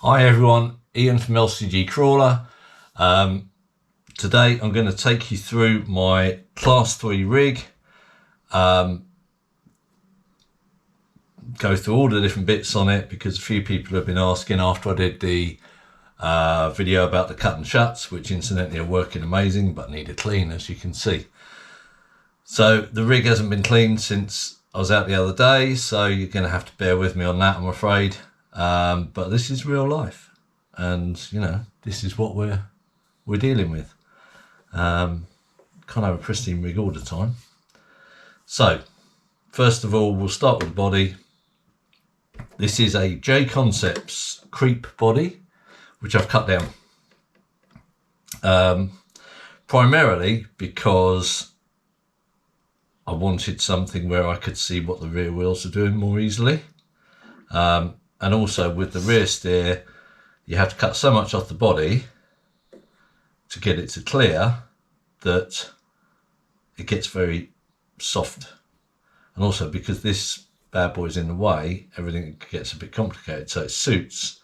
Hi everyone, Ian from LCG Crawler. Today I'm going to take you through my Class 3 rig, go through all the different bits on it because a few people have been asking after I did the video about the cut and shuts, which incidentally are working amazing but need a clean, as you can see. So the rig hasn't been cleaned since I was out the other day, so you're going to have to bear with me on that, I'm afraid. But this is real life, and you know, this is what we're dealing with. Can't have a pristine rig all the time. So first of all, we'll start with the body. This is a J Concepts creep body, which I've cut down primarily because I wanted something where I could see what the rear wheels are doing more easily. And also with the rear steer, you have to cut so much off the body to get it to clear that it gets very soft. And also because this bad boy is in the way, everything gets a bit complicated. So it suits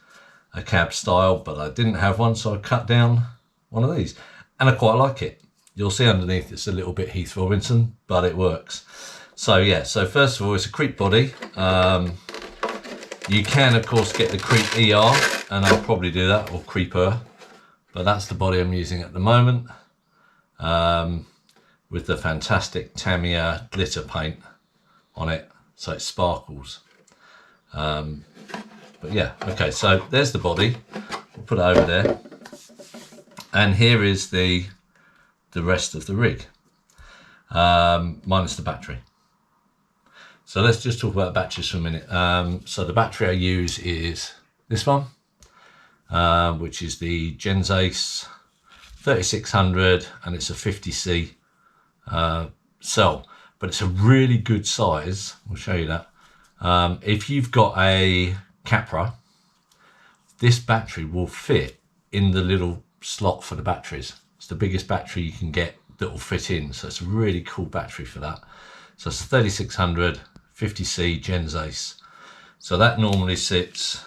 a cab style, but I didn't have one, so I cut down one of these. And I quite like it. You'll see underneath it's a little bit Heath Robinson, but it works. So yeah, so first of all, it's a creep body. You can, of course, get the Creep ER, and I'll probably do that, or Creeper, but that's the body I'm using at the moment, with the fantastic Tamiya glitter paint on it, so it sparkles. But yeah, okay, so there's the body. We'll put it over there, and here is the rest of the rig, minus the battery. So let's just talk about batteries for a minute. So the battery I use is this one, which is the Genzace 3600, and it's a 50C cell, but it's a really good size. We'll show you that. If you've got a Capra, this battery will fit in the little slot for the batteries. It's the biggest battery you can get that will fit in, so it's a really cool battery for that. So it's a 3600 50C Genzace. So that normally sits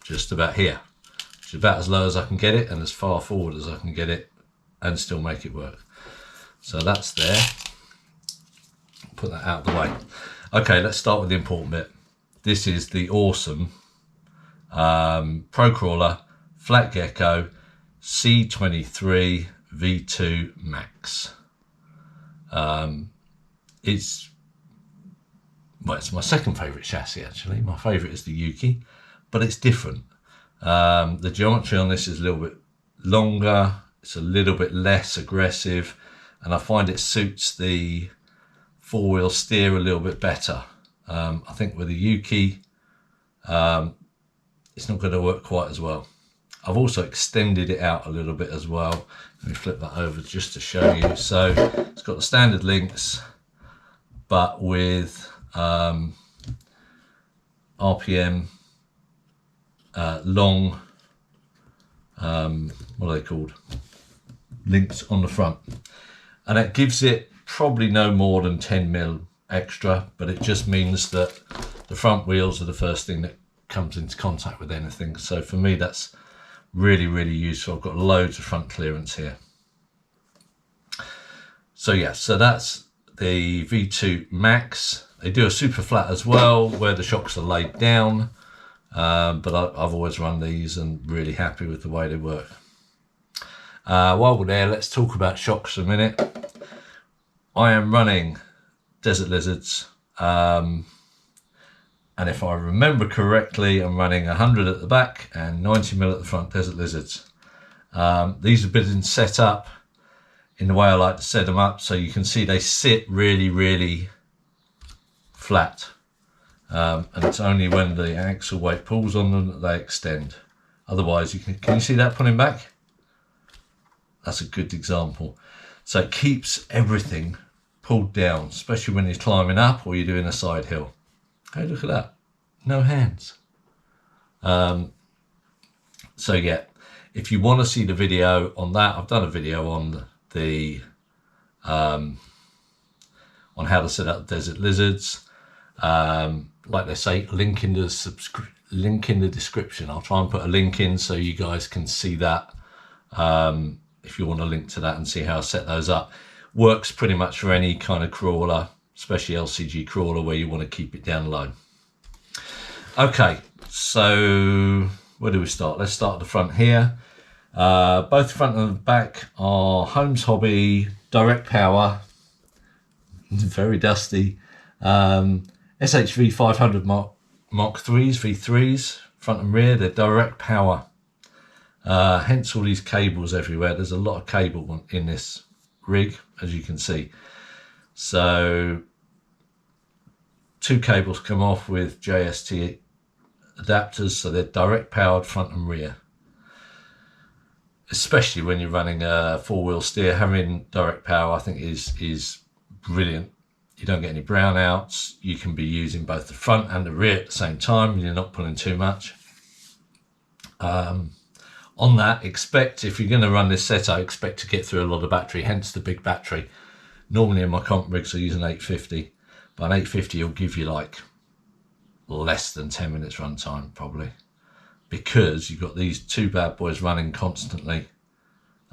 just about here, which is about as low as I can get it and as far forward as I can get it and still make it work. So that's there. Put that out of the way. Okay, let's start with the important bit. This is the awesome Pro Crawler Flatgekko C23 V2 Max. It's my second favourite chassis actually. My favourite is the Yuki, but it's different. The geometry on this is a little bit longer, it's a little bit less aggressive, and I find it suits the four-wheel steer a little bit better. I think with the Yuki, it's not going to work quite as well. I've also extended it out a little bit as well. Let me flip that over just to show you. So it's got the standard links, but with RPM long, what are they called? Links on the front. And it gives it probably no more than 10mm extra, but it just means that the front wheels are the first thing that comes into contact with anything. So for me, that's really, really useful. I've got loads of front clearance here. So yeah, so that's the V2 Max. They do a super flat as well, where the shocks are laid down, but I've always run these and really happy with the way they work. While we're there, let's talk about shocks for a minute. I am running Desert Lizards, and if I remember correctly, I'm running 100 at the back and 90mm at the front Desert Lizards. These have been set up in the way I like to set them up, so you can see they sit really, really flat, and it's only when the axle weight pulls on them that they extend. Otherwise, can you see that pulling back? That's a good example. So it keeps everything pulled down, especially when you're climbing up or you're doing a side hill. Hey, look at that, no hands. So yeah, if you want to see the video on that, I've done a video on on how to set up Desert Lizards. Like they say, link in the link in the description. I'll try and put a link in so you guys can see that, if you want to link to that and see how I set those up. Works pretty much for any kind of crawler, especially LCG crawler where you want to keep it down low. Okay, so where do we start? Let's start at the front here. Both the front and the back are Holmes Hobby direct power, very dusty, SHV 500 Mark 3s, V3s, front and rear. They're direct power, hence all these cables everywhere. There's a lot of cable in this rig, as you can see. So 2 cables come off with JST adapters, so they're direct powered front and rear. Especially when you're running a 4-wheel steer, having direct power I think is brilliant. You don't get any brownouts. You can be using both the front and the rear at the same time, and you're not pulling too much. On that, expect, if you're going to run this setup, expect to get through a lot of battery, hence the big battery. Normally in my comp rigs I use an 850, but an 850 will give you like less than 10 minutes run time probably, because you've got these 2 bad boys running constantly,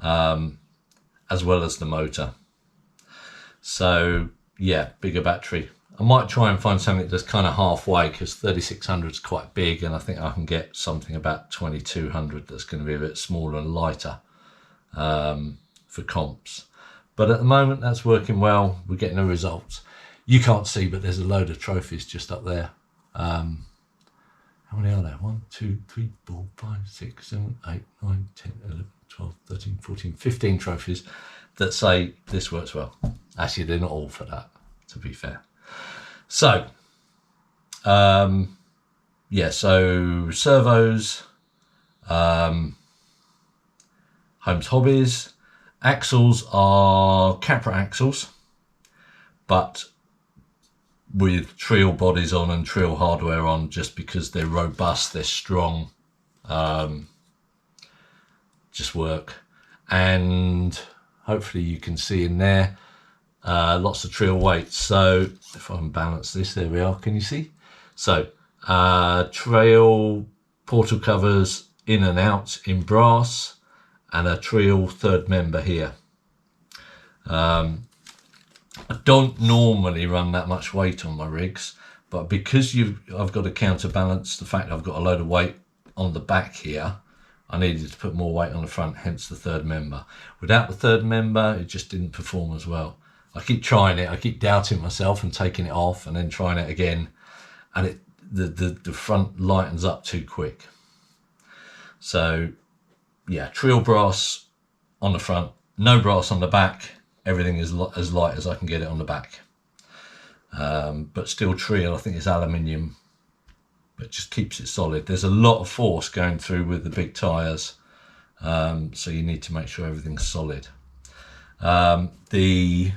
as well as the motor. So yeah, bigger battery. I might try and find something that's kind of halfway, because 3600 is quite big, and I think I can get something about 2200 that's going to be a bit smaller and lighter for comps. But at the moment that's working well. We're getting the results. You can't see, but there's a load of trophies just up there. How many are there? 1, 2, 3, 4, 5, 6, 7, 8, 9, 10, 11, 12, 13, 14, 15 trophies that say this works well. Actually, they're not all for that, to be fair. So, yeah, so servos, Holmes Hobbies, axles are Capra axles, but with Trial bodies on and Trial hardware on, just because they're robust, they're strong, just work. And hopefully you can see in there lots of Trial weights. So if I can balance this, there we are, can you see? So Trial portal covers in and out in brass, and a Trial third member here. I don't normally run that much weight on my rigs, but because I've got to counterbalance the fact I've got a load of weight on the back here, I needed to put more weight on the front, hence the third member. Without the third member, it just didn't perform as well. I keep trying it, I keep doubting myself and taking it off and then trying it again, and the front lightens up too quick. So yeah, Trial brass on the front, no brass on the back. Everything is as light as I can get it on the back. But still Trial, I think it's aluminium, but just keeps it solid. There's a lot of force going through with the big tyres, so you need to make sure everything's solid. The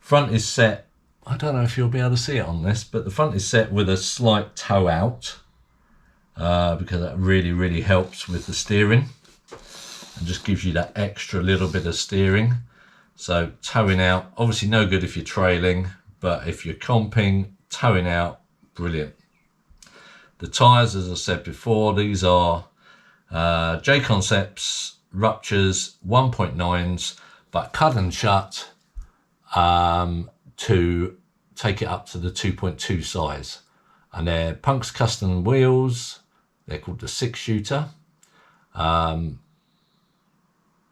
front is set, I don't know if you'll be able to see it on this, but the front is set with a slight toe out, because that really helps with the steering and just gives you that extra little bit of steering. So towing out, obviously no good if you're trailing, but if you're comping, towing out, brilliant. The tyres, as I said before, these are J Concepts Ruptures 1.9s, but cut and shut to take it up to the 2.2 size. And they're Punk's custom wheels. They're called the 6-shooter.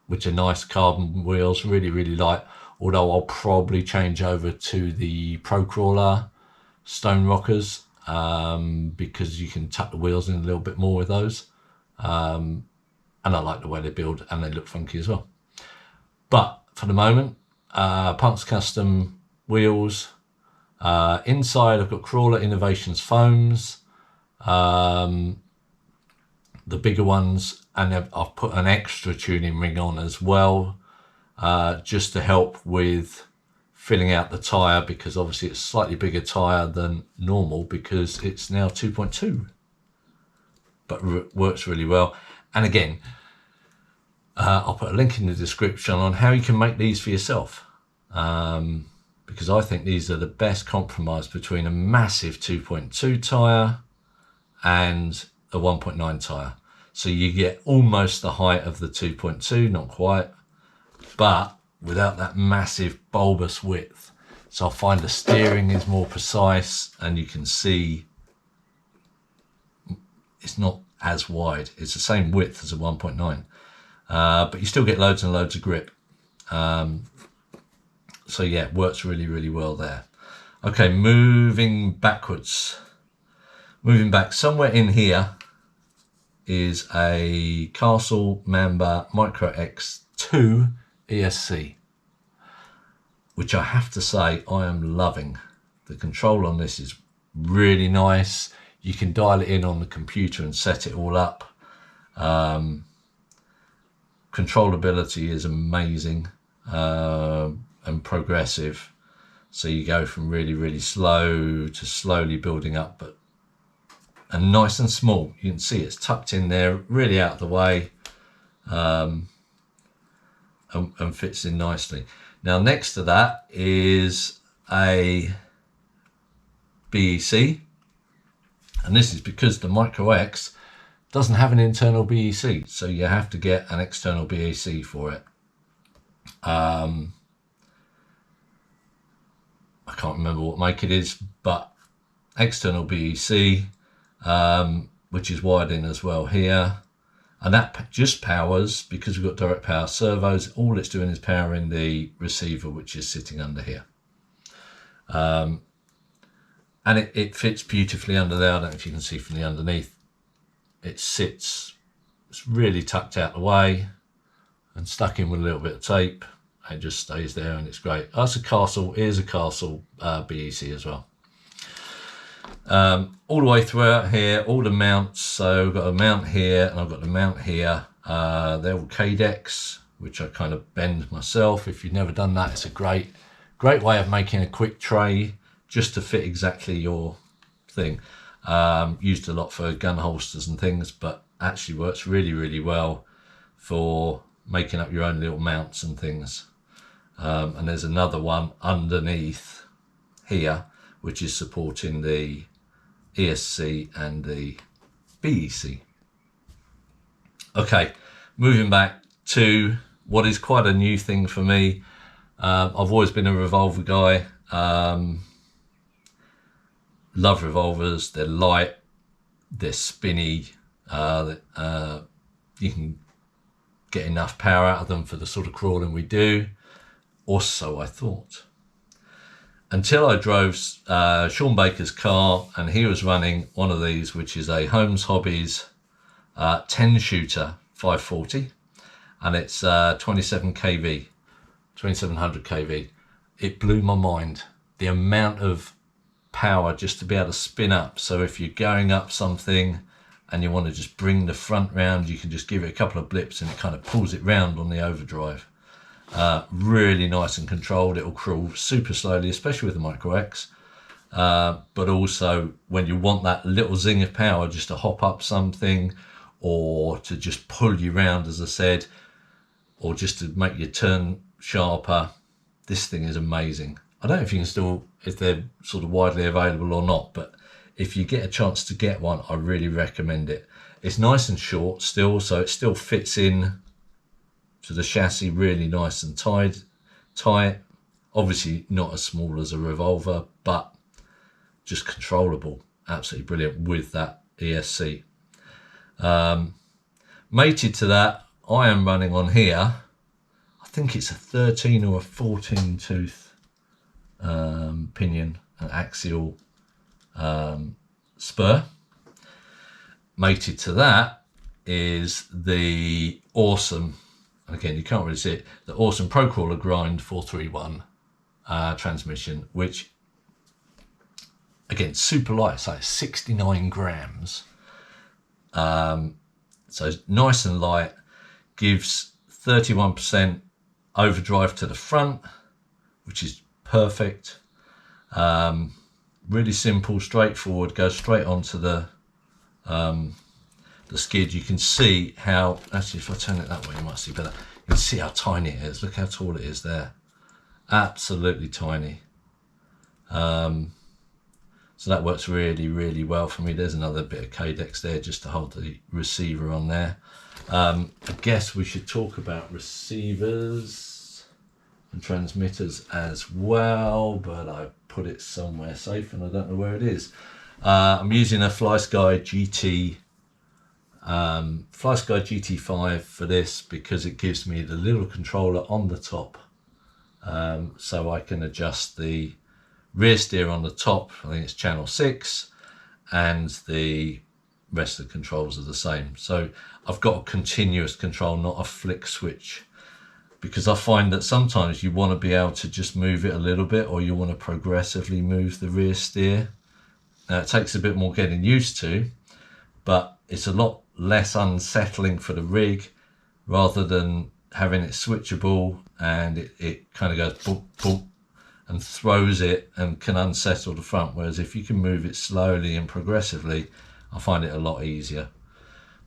Which are nice carbon wheels, really light, although I'll probably change over to the Pro Crawler Stone Rockers, because you can tuck the wheels in a little bit more with those, and I like the way they build and they look funky as well. But for the moment, Punk's custom wheels. Inside I've got Crawler Innovations foams, the bigger ones, and I've put an extra tuning ring on as well, just to help with filling out the tyre, because obviously it's a slightly bigger tyre than normal because it's now 2.2, but works really well. And again, I'll put a link in the description on how you can make these for yourself, because I think these are the best compromise between a massive 2.2 tyre and a 1.9 tyre. So you get almost the height of the 2.2, not quite, but without that massive bulbous width. So I find the steering is more precise, and you can see it's not as wide. It's the same width as a 1.9, but you still get loads and loads of grip. So yeah, it works really, really well there. Okay, moving backwards. Moving back, somewhere in here is a Castle Mamba MAXXX 2 ESC, which I have to say I am loving. The control on this is really nice. You can dial it in on the computer and set it all up. Controllability is amazing and progressive. So you go from really, really slow to slowly building up, and nice and small. You can see it's tucked in there, really out of the way, and fits in nicely. Now next to that is a BEC, and this is because the MAXXX doesn't have an internal BEC, so you have to get an external BEC for it. I can't remember what make it is, but external BEC, which is wired in as well here, and that just powers, because we've got direct power servos, all it's doing is powering the receiver, which is sitting under here. And it fits beautifully under there. I don't know if you can see from the underneath. It sits, it's really tucked out the way and stuck in with a little bit of tape. It just stays there, and it's great. That's a Castle, here's a Castle BEC as well. All the way throughout here, all the mounts. So I've got a mount here and I've got the mount here. They're all K-decks, which I kind of bend myself. If you've never done that, it's a great way of making a quick tray just to fit exactly your thing. Used a lot for gun holsters and things, but actually works really, really well for making up your own little mounts and things. And there's another one underneath here, which is supporting the ESC and the BEC. Okay, moving back to what is quite a new thing for me. I've always been a revolver guy. Love revolvers. They're light, they're spinny. You can get enough power out of them for the sort of crawling we do, or so I thought. Until I drove Sean Baker's car, and he was running one of these, which is a Holmes Hobbies 10 shooter 540, and it's 27 kV, 2700 kV. It blew my mind, the amount of power just to be able to spin up. So if you're going up something and you want to just bring the front round, you can just give it a couple of blips and it kind of pulls it round on the overdrive. Really nice and controlled. It'll crawl super slowly, especially with the MAXXX, but also when you want that little zing of power just to hop up something, or to just pull you round, as I said, or just to make your turn sharper. This thing is amazing. I don't know if you can still, if they're sort of widely available or not, but if you get a chance to get one, I really recommend it. It's nice and short still, so it still fits in to the chassis really nice and tight. Obviously not as small as a revolver, but just controllable. Absolutely brilliant with that ESC. Mated to that, I am running on here, I think it's a 13 or a 14 tooth pinion, an axial spur. Mated to that is the awesome, again you can't really see it, the awesome Pro Crawler Grind 431 transmission, which again super light, it's like 69 grams. So it's nice and light, gives 31% overdrive to the front, which is perfect. Really simple, straightforward, goes straight onto the skid. You can see how, actually if I turn it that way you might see better. You can see how tiny it is. Look how tall it is there. Absolutely tiny. So that works really, really well for me. There's another bit of Cadex there just to hold the receiver on there. I guess we should talk about receivers and transmitters as well, but I put it somewhere safe and I don't know where it is. I'm using a FlySky GT5 for this because it gives me the little controller on the top, so I can adjust the rear steer on the top. I think it's channel 6, and the rest of the controls are the same. So I've got a continuous control, not a flick switch, because I find that sometimes you want to be able to just move it a little bit, or you want to progressively move the rear steer. Now it takes a bit more getting used to, but it's a lot less unsettling for the rig, rather than having it switchable and it kind of goes boop, boop, and throws it and can unsettle the front. Whereas if you can move it slowly and progressively, I find it a lot easier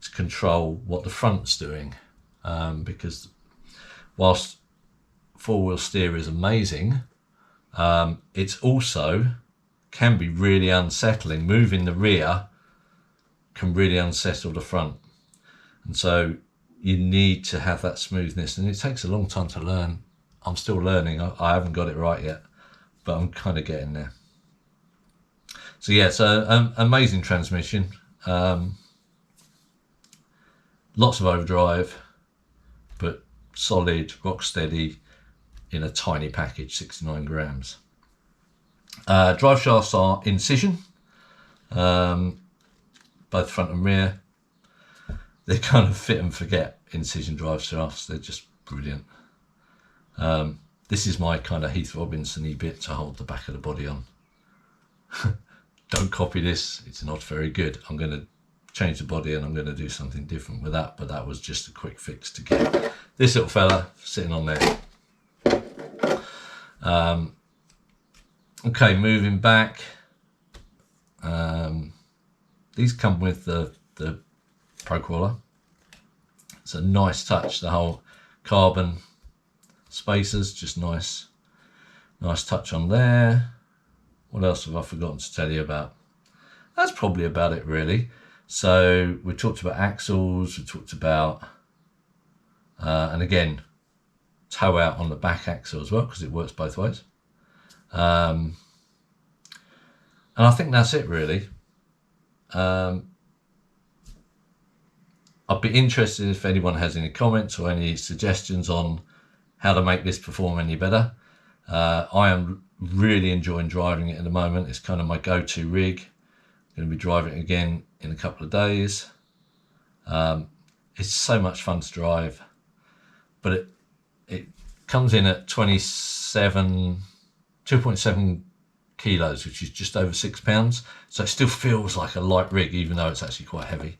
to control what the front's doing, because whilst four-wheel steer is amazing, it's also can be really unsettling. Moving the rear can really unsettle the front, and so you need to have that smoothness, and it takes a long time to learn. I'm still learning. I haven't got it right yet, but I'm kind of getting there. So yeah, so amazing transmission, lots of overdrive, but solid, rock steady in a tiny package, 69 grams. Drive shafts are incision, both front and rear. They're kind of fit and forget incision drive shafts. They're just brilliant. This is my kind of Heath Robinson-y bit to hold the back of the body on. Don't copy this, it's not very good. I'm going to change the body and I'm going to do something different with that, but that was just a quick fix to get this little fella sitting on there. Okay, moving back. These come with the Pro Crawler. It's a nice touch, the whole carbon spacers, just nice touch on there. What else have I forgotten to tell you about? That's probably about it really. So we talked about axles, we talked about and again, toe out on the back axle as well, because it works both ways. And I think that's it really. I'd be interested if anyone has any comments or any suggestions on how to make this perform any better. I am really enjoying driving it at the moment. It's kind of my go-to rig. I'm going to be driving it again in a couple of days. It's so much fun to drive, but it comes in at 2.7 kilos, which is just over 6 pounds. So it still feels like a light rig, even though it's actually quite heavy.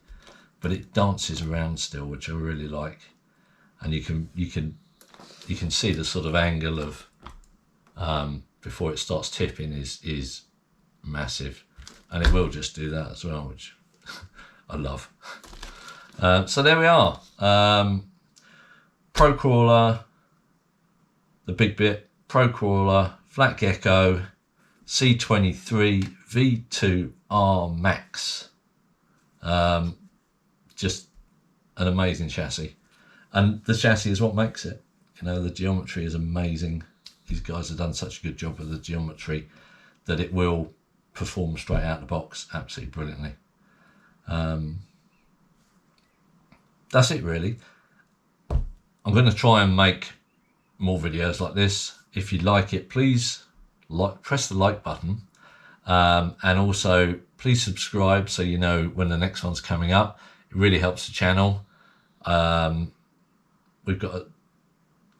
But it dances around still, which I really like. And you can see the sort of angle of before it starts tipping is massive, and it will just do that as well, which I love. So there we are. Pro Crawler, the big bit, Pro Crawler, Flatgekko, C23 V2R Max. Just an amazing chassis, and the chassis is what makes it. You know, the geometry is amazing. These guys have done such a good job with the geometry that it will perform straight out the box absolutely brilliantly. That's it really. I'm going to try and make more videos like this. If you like it, please press the like button, and also please subscribe so you know when the next one's coming up. It really helps the channel. We've got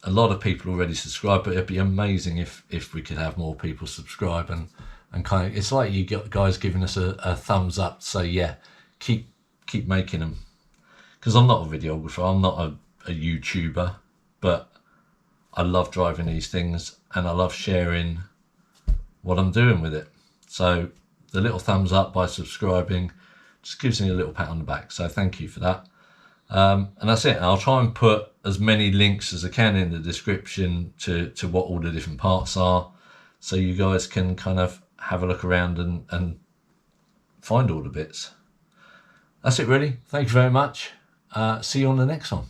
a lot of people already subscribed, but it'd be amazing if we could have more people subscribe, and kind of, it's like you got guys giving us a thumbs up to say, yeah, keep making them. Because I'm not a videographer, I'm not a YouTuber, but I love driving these things and I love sharing what I'm doing with it. So the little thumbs up by subscribing just gives me a little pat on the back. So thank you for that. And that's it. And I'll try and put as many links as I can in the description to what all the different parts are, so you guys can kind of have a look around and find all the bits. That's it really. Thank you very much. See you on the next one.